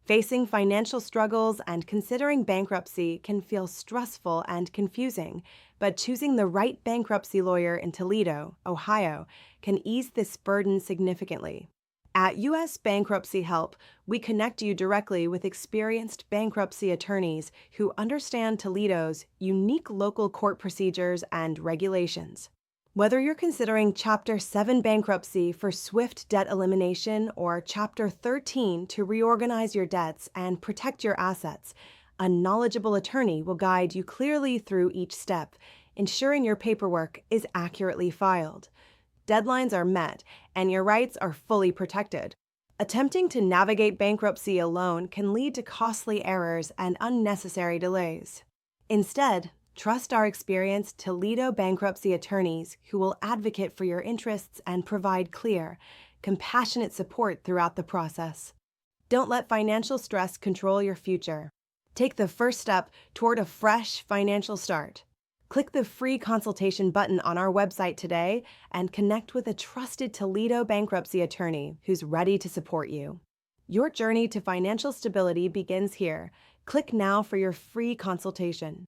Facing financial struggles and considering bankruptcy can feel stressful and confusing, but choosing the right bankruptcy lawyer in Toledo, Ohio, can ease this burden significantly. At U.S. Bankruptcy Help, we connect you directly with experienced bankruptcy attorneys who understand Toledo's unique local court procedures and regulations. Whether you're considering Chapter 7 bankruptcy for swift debt elimination or Chapter 13 to reorganize your debts and protect your assets, a knowledgeable attorney will guide you clearly through each step, ensuring your paperwork is accurately filed. Deadlines are met, and your rights are fully protected. Attempting to navigate bankruptcy alone can lead to costly errors and unnecessary delays. Instead, trust our experienced Toledo bankruptcy attorneys who will advocate for your interests and provide clear, compassionate support throughout the process. Don't let financial stress control your future. Take the first step toward a fresh financial start. Click the free consultation button on our website today and connect with a trusted Toledo bankruptcy attorney who's ready to support you. Your journey to financial stability begins here. Click now for your free consultation.